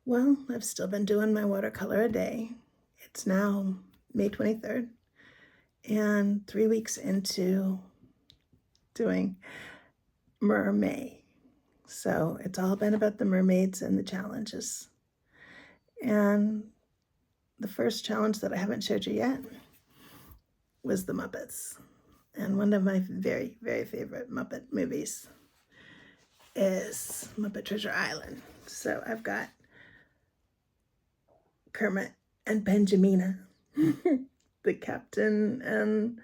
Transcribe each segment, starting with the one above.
Well, I've still been doing my watercolor a day. It's now May 23rd and 3 weeks into doing Mermaid. So it's all been about the mermaids and the challenges. And the first challenge that I haven't showed you yet was the Muppets. And one of my very, very favorite Muppet movies is Muppet Treasure Island. So I've got Kermit and Benjamina, the captain and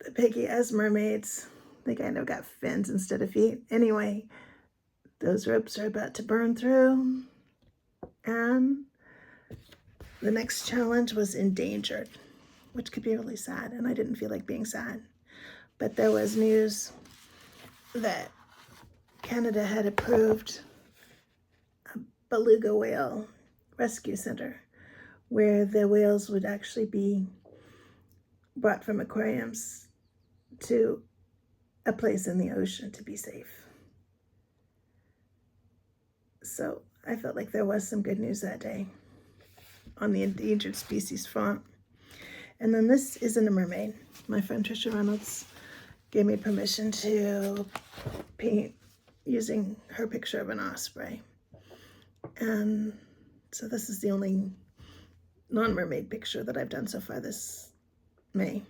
the piggy as mermaids. They kind of got fins instead of feet. Anyway, those ropes are about to burn through. And the next challenge was endangered, which could be really sad. And I didn't feel like being sad. But there was news that Canada had approved a beluga whale rescue center where the whales would actually be brought from aquariums to a place in the ocean to be safe. So I felt like there was some good news that day on the endangered species front. And then this isn't a mermaid. My friend Trisha Reynolds gave me permission to paint using her picture of an osprey. And so this is the only non-mermaid picture that I've done so far this May.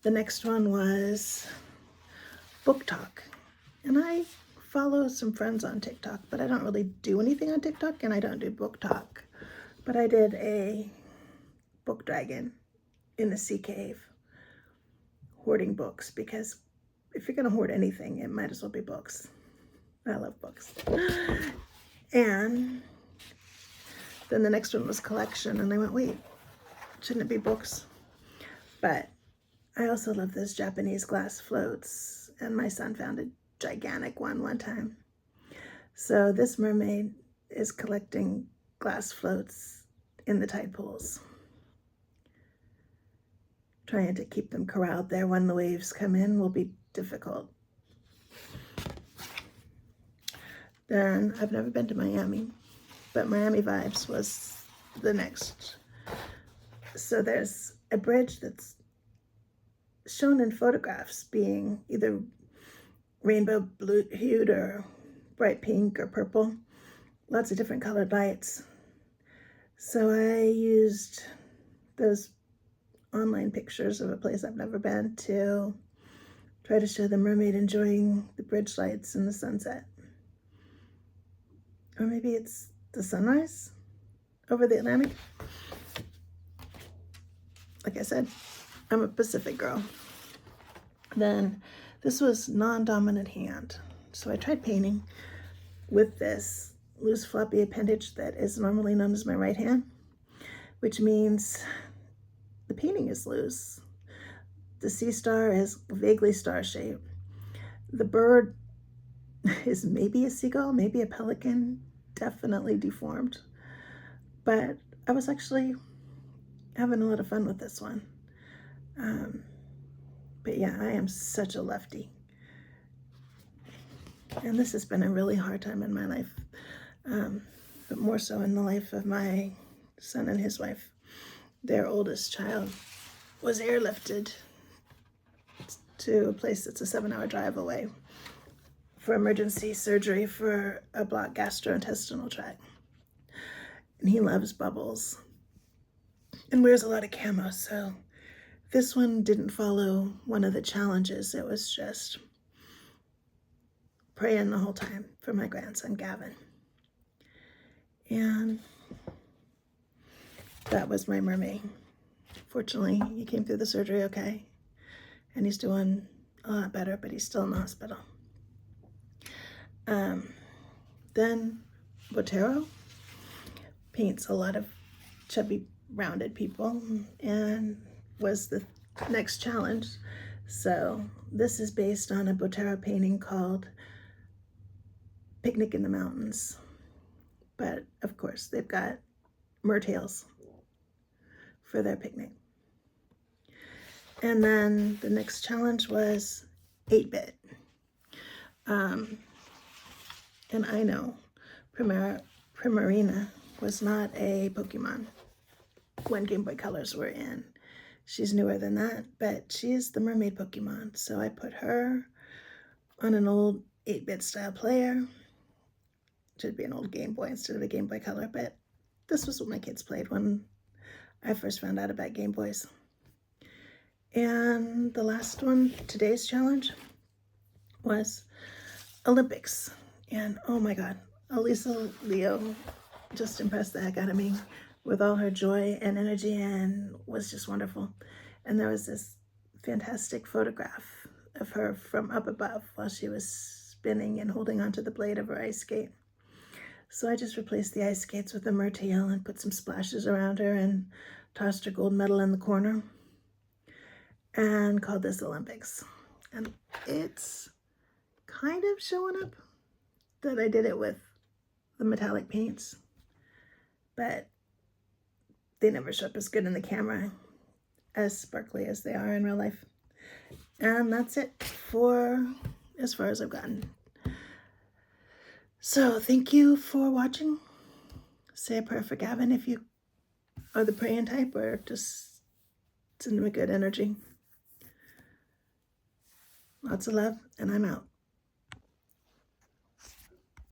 The next one was book talk. And I follow some friends on TikTok, but I don't really do anything on TikTok, and I don't do book talk. But I did a book dragon in a sea cave hoarding books, because if you're going to hoard anything, it might as well be books. I love books. And then the next one was collection, and I went, wait, shouldn't it be books? But I also love those Japanese glass floats, and my son found a gigantic one time. So this mermaid is collecting glass floats in the tide pools, trying to keep them corralled there when the waves come in will be difficult. Then I've never been to Miami, but Miami Vibes was the next. So there's a bridge that's shown in photographs being either rainbow blue hued or bright pink or purple, lots of different colored lights. So I used those online pictures of a place I've never been to try to show the mermaid enjoying the bridge lights and the sunset. Or maybe it's the sunrise over the Atlantic. Like I said, I'm a Pacific girl. Then this was non-dominant hand. So I tried painting with this loose floppy appendage that is normally known as my right hand, which means the painting is loose. The sea star is vaguely star-shaped. The bird is maybe a seagull, maybe a pelican, definitely deformed. But I was actually having a lot of fun with this one. But yeah, I am such a lefty. And this has been a really hard time in my life, but more so in the life of my son and his wife. Their oldest child was airlifted to a place that's a 7-hour drive away for emergency surgery for a blocked gastrointestinal tract. And he loves bubbles and wears a lot of camo, so this one didn't follow one of the challenges. It was just praying the whole time for my grandson, Gavin. And that was my mermaid. Fortunately, he came through the surgery okay, and he's doing a lot better, but he's still in the hospital. Then Botero paints a lot of chubby, rounded people, and was the next challenge. So this is based on a Botero painting called Picnic in the Mountains. But of course, they've got mertails for their picnic. And then the next challenge was 8-bit. And I know Primarina was not a Pokemon when Game Boy Colors were in. She's newer than that, but she's the mermaid Pokemon. So I put her on an old 8-bit style player. Should be an old Game Boy instead of a Game Boy Color, but this was what my kids played when I first found out about Game Boys. And the last one, today's challenge, was Olympics. And oh my God, Elisa Leo just impressed the heck out of me with all her joy and energy and was just wonderful. And there was this fantastic photograph of her from up above while she was spinning and holding onto the blade of her ice skate. So I just replaced the ice skates with a Mertiel and put some splashes around her and tossed her gold medal in the corner and called this Olympics. And it's kind of showing up that I did it with the metallic paints, but they never show up as good in the camera, as sparkly as they are in real life. And that's it for as far as I've gotten. So thank you for watching. Say a prayer for Gavin if you are the praying type, or just send him a good energy. Lots of love, and I'm out.